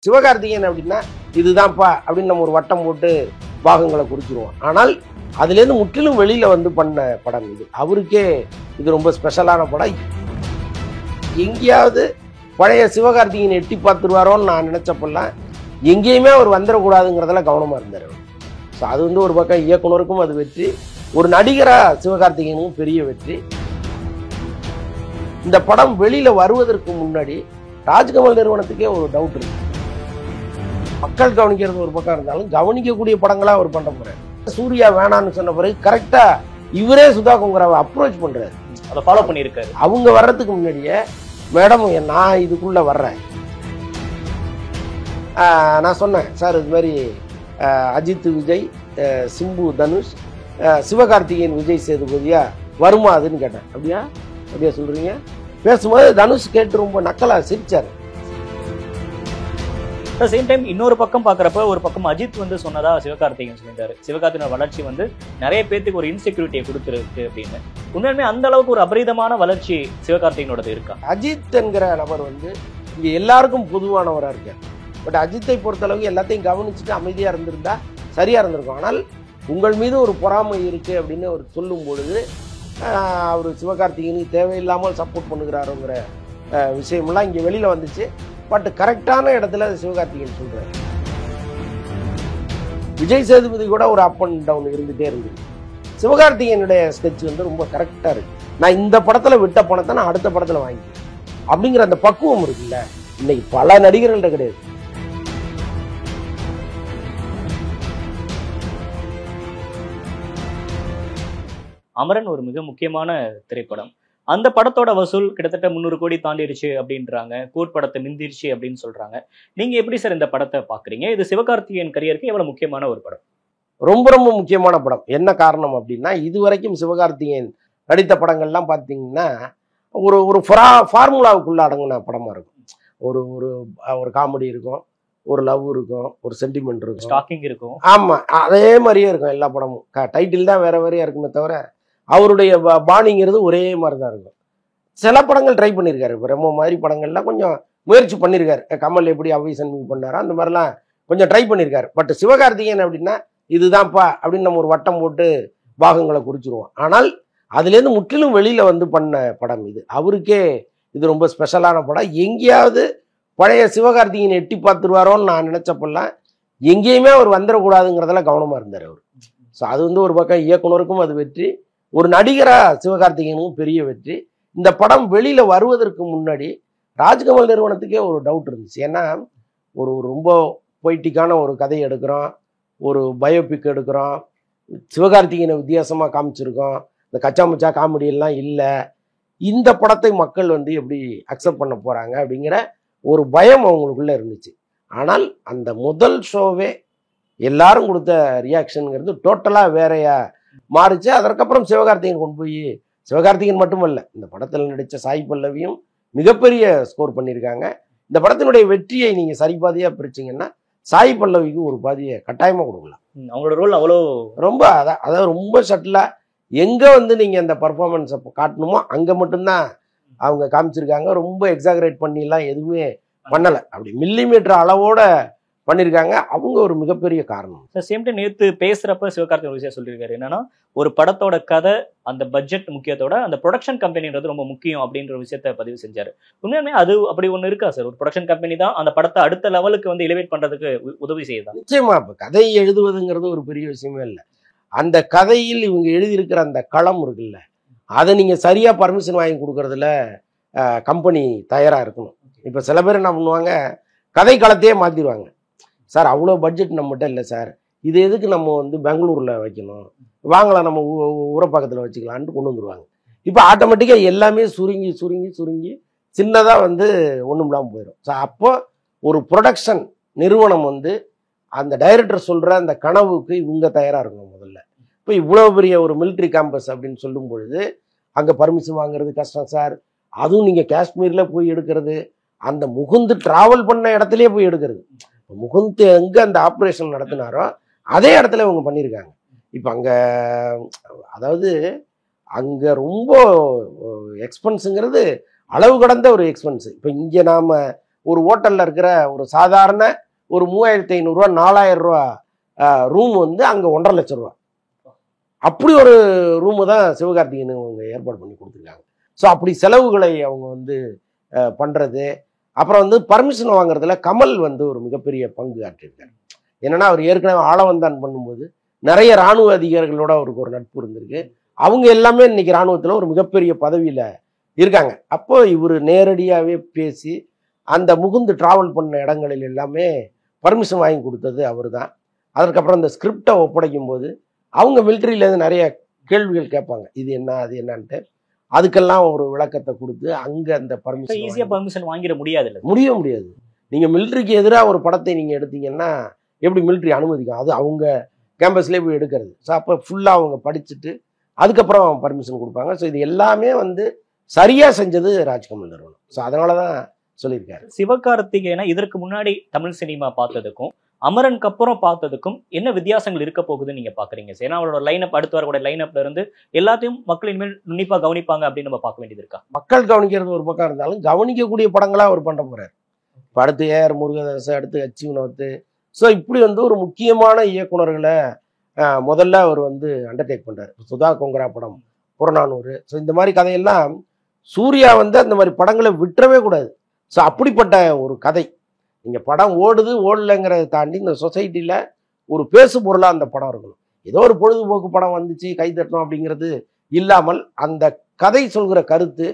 சிவகார்த்திகேயன் அப்படின்னா இதுதான்ப்பா அப்படின்னு நம்ம ஒரு வட்டம் போட்டு பாகங்களை குறிச்சிருவோம். ஆனால் அதுலேருந்து முற்றிலும் வெளியில வந்து பண்ண படம் இது. அவருக்கே இது ரொம்ப ஸ்பெஷலான படம். எங்கேயாவது பழைய சிவகார்த்திகேயன் எட்டி பார்த்துருவாரோன்னு நான் நினைச்சப்பெல்லாம் எங்கேயுமே அவர் வந்துடக்கூடாதுங்கிறதுல கவனமா இருந்தார். ஸோ அது வந்து ஒரு பக்கம் இயக்குனருக்கும் அது வெற்றி, ஒரு நடிகரா சிவகார்த்திகேயனுக்கும் பெரிய வெற்றி. இந்த படம் வெளியில வருவதற்கு முன்னாடி ராஜ்கமல் நிறுவனத்துக்கே ஒரு டவுட் இருக்கு. மக்கள் கவனிக்கிறது ஒரு பக்கம் இருந்தாலும் கவனிக்கக்கூடிய படங்களா அவர் பண்ண போறாரு. சூர்யா வேணான்னு சொன்ன பிறகு கரெக்டா இவரே சுதா கொங்கராவை அப்ரோச் பண்றாரு, அதை ஃபாலோ பண்ணியிருக்காரு. அவங்க வர்றதுக்கு முன்னாடியே மேடம் நான் இதுக்குள்ள வர்றேன். நான் சொன்னேன் சார் இது மாதிரி அஜித் விஜய், சிம்பு தனுஷ், சிவகார்த்திகேயன் விஜய் சேதுபதியா வருமா அதுன்னு கேட்டேன். அப்படியா சொல்றீங்க? பேசும்போது தனுஷ் கேட்டு ரொம்ப நக்கலா சிரிச்சாரு. சேம் டைம் இன்னொரு பக்கம் பாக்குறப்ப ஒரு பக்கம் அஜித் வந்து சொன்னதா சிவகார்த்திகேயன் சொல்லிட்டாரு, சிவகார்த்திகேயன் வளர்ச்சி வந்து நிறைய பேருக்கு ஒரு இன்செக்யூரிட்டியை கொடுத்துருக்கு அப்படின்னு. உண்மையுமே அந்த அளவுக்கு ஒரு அபரிதமான வளர்ச்சி சிவகார்த்திகேயனோடது இருக்கா? அஜித் என்கிற நபர் வந்து இங்க எல்லாருக்கும் பொதுவானவரா இருக்கார். பட் அஜித்தை பொறுத்தளவுக்கு எல்லாத்தையும் கவனிச்சுட்டு அமைதியா இருந்திருந்தா சரியா இருந்திருக்கும். ஆனால் உங்கள் மீது ஒரு பொறாமை இருக்கு அப்படின்னு அவர் சொல்லும் பொழுது அவர் சிவகார்த்திகேயனுக்கு தேவையில்லாமல் சப்போர்ட் பண்ணுகிறாருங்கிற விஷயமெல்லாம் இங்கே வெளியில வந்துச்சு. பட் கரெக்டான இடத்துல சிவகார்த்திகேயன் சொல்றாரு. விஜய் சேதுபதி கூட ஒரு அப் அண்ட் டவுன் இருந்துட்டே இருந்தது. சிவகார்த்திகேயனுடைய ஸ்கெட்ச் வந்து ரொம்ப கரெக்டா இருக்கு. நான் இந்த படத்துல விட்ட பணத்தை நான் அடுத்த படத்துல வாங்கிக்கிறேன் அப்படிங்கிற அந்த பக்குவம் இருக்குல்ல, இன்னைக்கு பல நடிகர்கள்ட்ட கிடையாது. அமரன் ஒரு மிக முக்கியமான திரைப்படம். அந்த படத்தோட வசூல் கிட்டத்தட்ட 300 கோடி தாண்டிடுச்சு அப்படின்றாங்க, கோட் படத்தை மிந்திருச்சு அப்படின்னு சொல்றாங்க. நீங்க எப்படி சார் இந்த படத்தை பாக்குறீங்க? இது சிவகார்த்திகேயன் கரியருக்கு எவ்வளவு முக்கியமான ஒரு படம்? ரொம்ப ரொம்ப முக்கியமான படம். என்ன காரணம் அப்படின்னா, இதுவரைக்கும் சிவகார்த்திகேயன் நடித்த படங்கள்லாம் பார்த்தீங்கன்னா ஒரு ஒரு ஃபார்முலாவுக்குள்ள அடங்கின படமா இருக்கும். ஒரு ஒரு ஒரு காமெடி இருக்கும், ஒரு லவ் இருக்கும், ஒரு சென்டிமெண்ட் இருக்கும், ஸ்டாக்கிங் இருக்கும். ஆமா அதே மாதிரியே இருக்கும் எல்லா படமும். டைட்டில் தான் வேற வேறையா இருக்குமே தவிர அவருடைய பாணிங்கிறது ஒரே மாதிரி தான் இருக்கும். சில படங்கள் ட்ரை பண்ணியிருக்காரு. இப்போ ரெமோ மாதிரி படங்கள்லாம் கொஞ்சம் முயற்சி பண்ணியிருக்காரு. கமல் எப்படி அவ்வை சண்முகி பண்ணாரோ அந்த மாதிரிலாம் கொஞ்சம் ட்ரை பண்ணியிருக்காரு. பட் சிவகார்த்திகேயன் அப்படின்னா இதுதான்ப்பா அப்படின்னு நம்ம ஒரு வட்டம் போட்டு பாகங்களை குறிச்சிருவோம். ஆனால் அதுலேருந்து முற்றிலும் வெளியில வந்து பண்ண படம் இது. அவருக்கே இது ரொம்ப ஸ்பெஷலான படம். எங்கேயாவது பழைய சிவகார்த்திகேயன் எட்டி பார்த்துருவாரோன்னு நான் நினைச்சப்பெல்லாம் எங்கேயுமே அவர் வந்துடக்கூடாதுங்கிறதுல கவனமா இருந்தார் அவர். ஸோ அது வந்து ஒரு பக்கம் இயக்குனருக்கும் அது வெற்றி, ஒரு நடிகரா சிவகார்த்திகேயனுக்கும் பெரிய வெற்றி. இந்த படம் வெளியில வருவதற்கு முன்னாடி ராஜ்கமல் நிறுவனத்துக்கே ஒரு டவுட் இருந்துச்சு. ஏன்னா ஒரு ரொம்ப பொய்ட்டிக்கான ஒரு கதையை எடுக்கிறோம், ஒரு பயோபிக் எடுக்கிறோம், சிவகார்த்திகேயனை வித்தியாசமா காமிச்சிருக்கோம், இந்த கச்சா முச்சா காமெடி எல்லாம் இல்லை, இந்த படத்தை மக்கள் வந்து எப்படி அக்செப்ட் பண்ண போறாங்க அப்படிங்கிற ஒரு பயம் அவங்களுக்குள்ள இருந்துச்சு. ஆனால் அந்த முதல் ஷோவே எல்லாரும் கொடுத்த ரியாக்ஷனுங்கிறது டோட்டலா வேறையா மாறிச்சு. அதற்கப்புறம் சிவகார்த்திகேயன் கொண்டு போய், சிவகார்த்திகேயன் மட்டுமல்ல இந்த படத்தில் நடித்த சாய் பல்லவியும் மிகப்பெரிய ஸ்கோர் பண்ணியிருக்காங்க. இந்த படத்தினுடைய வெற்றியை நீங்க சரிபாதியா பிரிச்சிங்கன்னா சாய் பல்லவிக்கு ஒரு பாதியை கட்டாயமா கொடுக்கலாம். அவங்களோட ரோல் அவ்வளோ ரொம்ப அதாவது ரொம்ப ஷட்டிலா எங்க வந்து நீங்க அந்த பர்ஃபார்மன்ஸை காட்டணுமோ அங்க மட்டும்தான் அவங்க காமிச்சிருக்காங்க. ரொம்ப எக்ஸாகரேட் பண்ணிலாம் எதுவுமே பண்ணலை. அப்படி மில்லிமீட்டர் அளவோட பண்ணியிருக்காங்க. அவங்க ஒரு மிகப்பெரிய காரணம். சேம் டைம் நேற்று பேசுறப்ப சிவகார்த்திகேயன் விஷயம் சொல்லியிருக்காரு, என்னன்னா ஒரு படத்தோட கதை, அந்த பட்ஜெட் முக்கியத்தோட அந்த ப்ரொடக்ஷன் கம்பெனின்றது ரொம்ப முக்கியம் அப்படின்ற விஷயத்த பதிவு செஞ்சாரு. உண்மையுமே அது அப்படி ஒண்ணு இருக்கா சார்? ஒரு ப்ரொடக்ஷன் கம்பெனி தான் அந்த படத்தை அடுத்த லெவலுக்கு வந்து எலிவேட் பண்றதுக்கு உதவி செய்யுதா? நிச்சயமா. இப்ப கதை எழுதுவதுங்கிறது ஒரு பெரிய விஷயமே இல்லை. அந்த கதையில் இவங்க எழுதியிருக்கிற அந்த களம் இருக்குல்ல, அதை நீங்க சரியா பர்மிஷன் வாங்கி கொடுக்கறதுல கம்பெனி தயாரா இருக்கணும். இப்ப சில பேர் என்ன பண்ணுவாங்க, கதை களத்தையே மாத்திடுவாங்க. சார் அவ்வளோ பட்ஜெட் நம்மகிட்ட இல்லை சார், இது எதுக்கு நம்ம வந்து பெங்களூர்ல வைக்கணும், வாங்கலாம் நம்ம ஊரப்பாக்கத்தில் வச்சுக்கலான்ட்டு கொண்டு வந்துருவாங்க. இப்போ ஆட்டோமேட்டிக்காக எல்லாமே சுருங்கி சுருங்கி சுருங்கி சின்னதாக வந்து ஒன்றும் இல்லாமல் போயிடும். ஸோ அப்போ ஒரு ப்ரொடக்ஷன் நிறுவனம் வந்து அந்த டைரக்டர் சொல்கிற அந்த கனவுக்கு இவங்க தயாராக இருக்கணும் முதல்ல. இப்போ இவ்வளோ பெரிய ஒரு மிலிட்ரி கேம்பஸ் அப்படின்னு சொல்லும் பொழுது அங்கே பர்மிஷன் வாங்குறது கஷ்டம் சார். அதுவும் நீங்கள் காஷ்மீரில் போய் எடுக்கிறது, அந்த முகுந்து டிராவல் பண்ண இடத்துலயே போய் எடுக்கிறது. முகுந்த் எங்க அந்த ஆப்ரேஷன் நடத்தினாரோ அதே இடத்துல இவங்க பண்ணியிருக்காங்க. இப்போ அங்கே அதாவது அங்கே ரொம்ப எக்ஸ்பென்ஸுங்கிறது அளவு கடந்த ஒரு எக்ஸ்பென்ஸ். இப்போ இங்கே நாம் ஒரு ஹோட்டலில் இருக்கிற ஒரு சாதாரண ஒரு 3500 ரூபா 4000 ரூபா ரூம் வந்து அங்கே 1.5 லட்சம் ரூபா. அப்படி ஒரு ரூமு தான் சிவகார்த்திகேயன் அவங்க ஏற்பாடு பண்ணி கொடுத்துருக்காங்க. ஸோ அப்படி செலவுகளை அவங்க வந்து பண்ணுறது. அப்புறம் வந்து பர்மிஷன் வாங்குறதுல கமல் வந்து ஒரு மிகப்பெரிய பங்கு ஆற்றியிருக்காரு. என்னன்னா அவர் ஏற்கனவே ஆளவந்தான் பண்ணும்போது நிறைய இராணுவ அதிகாரிகளோட அவருக்கு ஒரு நட்பு இருந்திருக்கு. அவங்க எல்லாமே இன்னைக்கு இராணுவத்தில் ஒரு மிகப்பெரிய பதவியில் இருக்காங்க. அப்போ இவர் நேரடியாகவே பேசி அந்த முகுந்து டிராவல் பண்ண இடங்களில் எல்லாமே பர்மிஷன் வாங்கி கொடுத்தது அவர் தான். அதற்கப்புறம் இந்த ஸ்கிரிப்டை ஒப்படைக்கும் போது அவங்க மிலிட்ரியிலேருந்து நிறைய கேள்விகள் கேட்பாங்க, இது என்ன அது என்னன்ட்டு. அதுக்கெல்லாம் ஒரு விளக்கத்தை கொடுத்து அங்கே அந்த பர்மிஷன் வாங்கிட முடியாது. முடியாது. நீங்கள் மிலிட்ரிக்கு எதிராக ஒரு படத்தை நீங்கள் எடுத்தீங்கன்னா எப்படி மிலிட்ரி அனுமதிக்கும்? அது அவங்க கேம்பஸ்லேயே போய் எடுக்கிறது. ஸோ அப்போ ஃபுல்லாக அவங்க படிச்சுட்டு அதுக்கப்புறம் பர்மிஷன் கொடுப்பாங்க. ஸோ இது எல்லாமே வந்து சரியாக செஞ்சது ராஜ்கமல் நிறுவனம். ஸோ அதனால தான் சொல்லியிருக்காரு. சிவகார்த்திகேயனை இதற்கு முன்னாடி தமிழ் சினிமா பார்த்ததுக்கும் அமரனுக்கு அப்புறம் பார்த்ததுக்கும் என்ன வித்தியாசங்கள் இருக்க போகுதுன்னு நீங்க பாக்குறீங்க? ஏன்னா அவரோட லைனப், அடுத்து வரக்கூடிய லைனப்ல இருந்து எல்லாத்தையும் மக்கள் இனிமேல் உன்னிப்பா கவனிப்பாங்க அப்படின்னு நம்ம பார்க்க வேண்டியது இருக்கா? மக்கள் கவனிக்கிறது ஒரு பக்கம் இருந்தாலும் கவனிக்கக்கூடிய படங்களா அவர் பண்ண போறாரு. இப்போ அடுத்து ஏஆர் முருகதாஸ், அடுத்து ஹச் வினோத். ஸோ இப்படி வந்து ஒரு முக்கியமான இயக்குனர்களை முதல்ல அவர் வந்து அண்டர்டேக் பண்றாரு. சுதா கொங்கரா படம், புறநானூறு. ஸோ இந்த மாதிரி கதையெல்லாம் சூர்யா வந்து அந்த மாதிரி படங்களை விட்டுறவே கூடாது. ஸோ அப்படிப்பட்ட ஒரு கதை. நீங்கள் படம் ஓடுது ஓடலைங்கிறத தாண்டி இந்த சொசைட்டியில் ஒரு பேசு பொருளாக அந்த படம் இருக்கணும். ஏதோ ஒரு பொழுதுபோக்கு படம் வந்துச்சு கை தட்டணும் அப்படிங்கிறது இல்லாமல் அந்த கதை சொல்கிற கருத்து,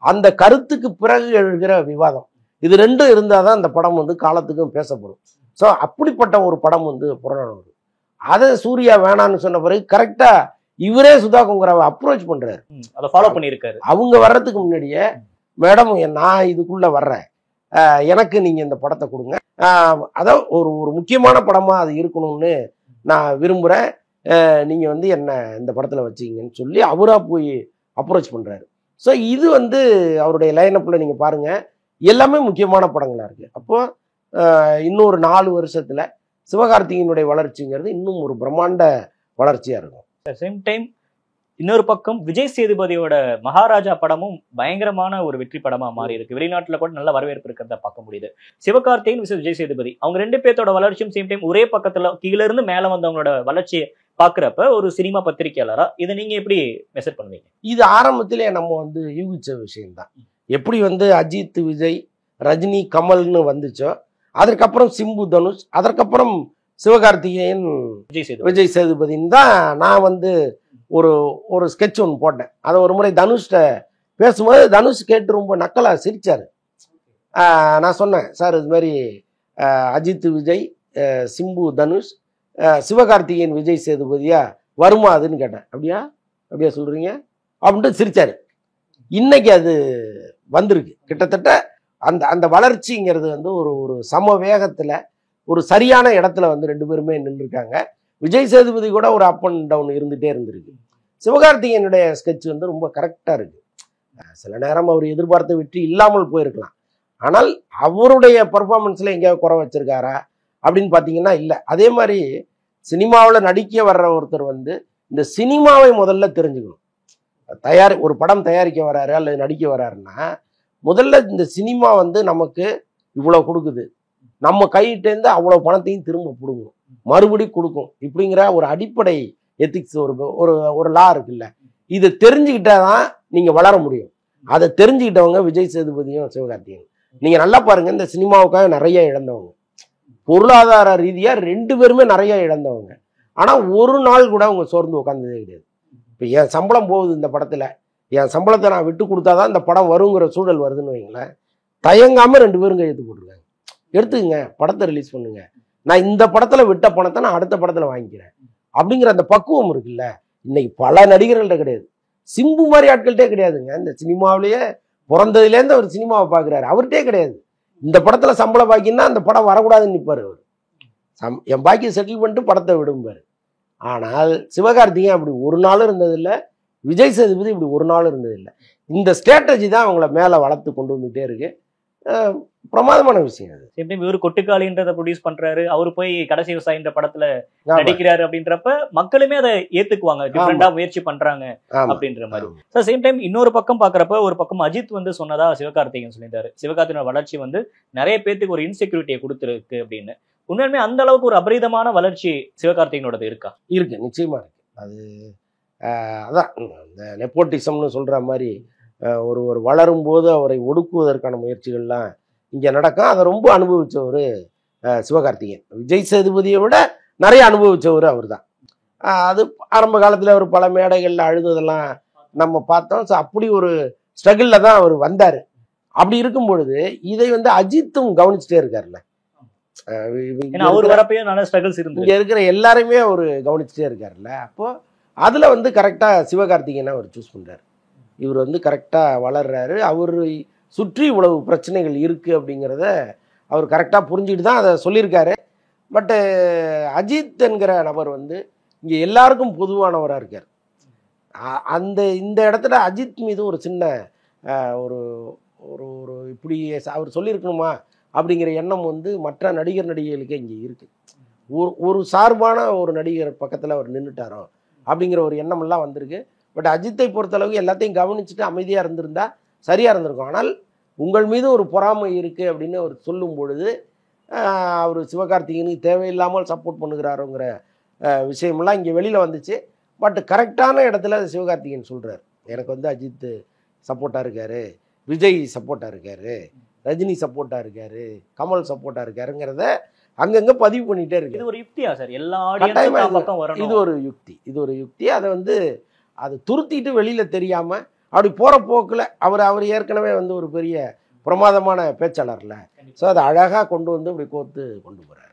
அந்த கருத்துக்கு பிறகு எழுகிற விவாதம், இது ரெண்டும் இருந்தால் தான் அந்த படம் வந்து காலத்துக்கும் பேசப்படும். ஸோ அப்படிப்பட்ட ஒரு படம் வந்து புறநானூறு. அதை சூர்யா வேணான்னு சொன்ன பிறகு கரெக்டாக இவரே சுதா கொங்கராவை அப்ரோச் பண்ணுறாரு, அதை ஃபாலோ பண்ணியிருக்காரு. அவங்க வர்றதுக்கு முன்னாடியே, மேடம் நான் இதுக்குள்ளே வர்றேன், எனக்கு நீங்கள் இந்த படத்தை கொடுங்க, அதான் ஒரு முக்கியமான படமாக அது இருக்கணும்னு நான் விரும்புகிறேன், நீங்கள் வந்து என்ன இந்த படத்தில் வச்சுக்கிங்கன்னு சொல்லி அவராக போய் அப்ரோச் பண்ணுறாரு. ஸோ இது வந்து அவருடைய லைனப்பில் நீங்கள் பாருங்கள், எல்லாமே முக்கியமான படங்களாக இருக்குது. அப்போது இன்னொரு 4 வருஷத்தில் சிவகார்த்திகேயனுடைய வளர்ச்சிங்கிறது இன்னும் ஒரு பிரம்மாண்ட வளர்ச்சியாக இருக்கும். சேம் டைம் இன்னொரு பக்கம் விஜய் சேதுபதியோட மகாராஜா படமும் பயங்கரமான ஒரு வெற்றி படமா மாறி இருக்கு. வெளிநாட்டுல கூட நல்ல வரவேற்பு இருக்கிறத பார்க்க முடியுது. சிவகார்த்திகேயன் விஜய் சேதுபதி அவங்க 2 பேர்த்தோட வளர்ச்சியும் சேம் டைம் ஒரே பக்கத்துல கீழே இருந்து மேல வந்தவங்களோட வளர்ச்சியை பாக்குறப்ப ஒரு சினிமா பத்திரிகையாளரா இதை நீங்க எப்படி மெசேஜ் பண்ணுவீங்க? இது ஆரம்பத்திலே நம்ம வந்து யூகிச்ச விஷயம்தான். எப்படி வந்து அஜித், விஜய், ரஜினி, கமல்னு வந்துச்சோ, அதற்கப்புறம் சிம்பு, தனுஷ், அதற்கப்புறம் சிவகார்த்திகேயன், விஜய் சேதுபதின்னு தான் நான் வந்து ஒரு ஸ்கெட்ச் ஒன்று போட்டேன். அதை ஒரு முறை தனுஷ்ட பேசும்போது தனுஷ் கேட்டு ரொம்ப நக்கலாக சிரிச்சார். நான் சொன்னேன், சார் இது மாதிரி அஜித், விஜய், சிம்பு, தனுஷ், சிவகார்த்திகேயன், விஜய் சேதுபதியா வருமா அதுன்னு கேட்டேன். அப்படியா சொல்கிறீங்க அப்படின்ட்டு சிரிச்சார். இன்னைக்கு அது வந்திருக்கு. கிட்டத்தட்ட அந்த வளர்ச்சிங்கிறது வந்து ஒரு சம வேகத்தில் ஒரு சரியான இடத்துல வந்து 2 பேருமே நின்றுருக்காங்க. விஜய் சேதுபதி கூட ஒரு அப் அண்ட் டவுன் இருந்துகிட்டே இருந்திருக்கு. சிவகார்த்திகேயனுடைய ஸ்கெட்ச் வந்து ரொம்ப கரெக்டாக இருக்குது. சில நேரம் அவர் எதிர்பார்த்த வெற்றி இல்லாமல் போயிருக்கலாம். ஆனால் அவருடைய பர்ஃபார்மன்ஸில் எங்கேயாவது குறை வச்சிருக்காரா அப்படின்னு பார்த்தீங்கன்னா இல்லை. அதே மாதிரி சினிமாவில் நடிக்க வர்ற ஒருத்தர் வந்து இந்த சினிமாவை முதல்ல தெரிஞ்சுக்கணும். ஒரு படம் தயாரிக்க வராரு அல்லது நடிக்க வராருன்னா முதல்ல இந்த சினிமா வந்து நமக்கு இவ்வளோ கொடுக்குது, நம்ம கையிட்டேருந்து அவ்வளோ பணத்தையும் திரும்ப பிடுங்கும், மறுபடி கொடுக்கும், இப்படிங்கிற ஒரு அடிப்படை எத்திக்ஸ் ஒரு லா இருக்குல்ல. இதை தெரிஞ்சுக்கிட்டாதான் நீங்கள் வளர முடியும். அதை தெரிஞ்சுக்கிட்டவங்க விஜய் சேதுபதியும் சிவகார்த்திகேயன். நீங்கள் நல்லா பாருங்கள், இந்த சினிமாவுக்காக நிறைய இழந்தவங்க, பொருளாதார ரீதியாக 2 பேருமே நிறைய இழந்தவங்க. ஆனால் ஒரு நாள் கூட அவங்க சோர்ந்து உட்காந்ததே கிடையாது. இப்போ என் சம்பளம் போகுது இந்த படத்தில், என் சம்பளத்தை நான் விட்டு கொடுத்தாதான் இந்த படம் வருங்கிற சூழல் வருதுன்னு வைங்களேன், தயங்காமல் 2 பேரும் கையெழுத்து போட்டிருக்காங்க. எடுத்துக்கங்க, படத்தை ரிலீஸ் பண்ணுங்க, நான் இந்த படத்தில் விட்ட பணத்தை நான் அடுத்த படத்தில் வாங்கிக்கிறேன் அப்படிங்கிற அந்த பக்குவம் இருக்குல்ல. இன்னைக்கு பல நடிகர்கள்ட்ட கிடையாது. சிம்பு மாதிரி ஆட்கள்கிட்டே கிடையாதுங்க. இந்த சினிமாவிலேயே பிறந்ததுலேருந்து அவர் சினிமாவை பார்க்குறாரு, அவர்கிட்டே கிடையாது. இந்த படத்தில் சம்பளம் பாக்கின்னா அந்த படம் வரக்கூடாதுன்னு நிற்பார் அவர். என் பாக்கியை செட்டில் பண்ணிட்டு படத்தை விடும்பார். ஆனால் சிவகார்த்திகேயன் அப்படி ஒரு நாளும் இருந்ததில்லை, விஜய் சேதுபதி இப்படி ஒரு நாளும் இருந்ததில்லை. இந்த ஸ்ட்ராட்டஜி தான் அவங்கள மேலே வளர்த்து கொண்டு வந்துகிட்டே இருக்கு. பிரமாதமான விஷயம் அது. சேம் டைம் இவரு கொட்டுக்காளின்றத ப்ரொடியூஸ் பண்றாரு, அவரு போய் கடைசி விவசாயின்ற படத்துல ஆமா, நடிக்கிறாரு அப்படின்றப்ப மக்களுமே அதை ஏத்துக்குவாங்க, டிஃப்ரெண்டா முயற்சி பண்றாங்க ஆமா, அப்படின்ற மாதிரி. ஆமா. சார் சேம் டைம் இன்னொரு பக்கம் பாக்குறப்ப ஒரு பக்கம் அஜித் வந்து சொன்னதா சிவகார்த்திகேயன் சொல்லியிருந்தாரு, சிவகார்த்திகேயனோட வளர்ச்சி வந்து நிறைய பேத்துக்கு ஒரு இன்செக்யூரிட்டியை கொடுத்துருக்கு அப்படின்னு. உண்மையுமே அந்த அளவுக்கு ஒரு அபரிதமான வளர்ச்சி சிவகார்த்திகேயனோடது இருக்கா? இருக்கு, நிச்சயமா இருக்கு. அது அதான் இந்த நெப்போட்டிசம்னு சொல்ற மாதிரி ஒரு வளரும் போது அவரை ஒடுக்குவதற்கான முயற்சிகள்லாம் இங்க நடக்கும். அதை ரொம்ப அனுபவிச்சவர் சிவகார்த்திகேயன். விஜய் சேதுபதியை விட நிறைய அனுபவிச்சவர் அவர் தான். அது ஆரம்ப காலத்துல அவர் பல மேடைகள்ல அழுததெல்லாம் நம்ம பார்த்தோம். ஸோ அப்படி ஒரு ஸ்ட்ரகிளில் தான் அவர் வந்தார். அப்படி இருக்கும் பொழுது இதை வந்து அஜித்தும் கவனிச்சுட்டே இருக்காருல்ல. அவர் வரப்பையும் நல்ல ஸ்ட்ரகிள்ஸ் இருந்து இங்க இருக்கிற எல்லாருமே அவர் கவனிச்சுட்டே இருக்காருல்ல. அப்போ அதுல வந்து கரெக்டா சிவகார்த்திகேயனை அவர் சூஸ் பண்றாரு. இவர் வந்து கரெக்டா வளர்றாரு. அவர் சுற்றி இவ்வளவு பிரச்சனைகள் இருக்கு அப்படிங்கிறத அவர் கரெக்டா புரிஞ்சுட்டு தான் அதை சொல்லியிருக்காரு. பட்டு அஜித் என்கிற நபர் வந்து இங்க எல்லாருக்கும் பொதுவானவராக இருக்கார். இந்த இடத்துல அஜித் மீது ஒரு சின்ன ஒரு ஒரு ஒரு இப்படி அவர் சொல்லியிருக்கணுமா அப்படிங்கிற எண்ணம் வந்து மற்ற நடிகர் நடிகைகளுக்கே இங்கே இருக்கு. ஒரு சார்பான ஒரு நடிகர் பக்கத்தில் அவர் நின்றுட்டாரோ அப்படிங்கிற ஒரு எண்ணமெல்லாம் வந்திருக்கு. பட் அஜித்தை பொறுத்தளவுக்கு எல்லாத்தையும் கவனிச்சுட்டு அமைதியாக இருந்திருந்தா சரியாக இருந்திருக்கும். ஆனால் உங்கள் மீது ஒரு பொறாமை இருக்குது அப்படின்னு அவர் சொல்லும் பொழுது அவர் சிவகார்த்திகேயனுக்கு தேவையில்லாமல் சப்போர்ட் பண்ணுகிறாரோங்கிற விஷயமெல்லாம் இங்கே வெளியில் வந்துச்சு. பட் கரெக்டான இடத்துல சிவகார்த்திகேயன் சொல்கிறார், எனக்கு வந்து அஜித் சப்போர்ட்டாக இருக்கார், விஜய் சப்போர்ட்டாக இருக்கார், ரஜினி சப்போர்ட்டாக இருக்கார், கமல் சப்போர்ட்டாக இருக்காருங்கிறத அங்கங்கே பதிவு பண்ணிகிட்டே இருக்கு. இது ஒரு யுக்தியா சார்? எல்லா ஆடியன்ஸும் பக்கம் வரணும். இது ஒரு யுக்தி. அதை வந்து அது துருத்திட்டு வெளியில் தெரியாமல் அப்படி போகிற போக்கில் அவர் ஏற்கனவே வந்து ஒரு பெரிய பிரமாதமான பேச்சாளர்ல. ஸோ அதை அழகாக கொண்டு வந்து அப்படி கோர்த்து கொண்டு போகிறார்.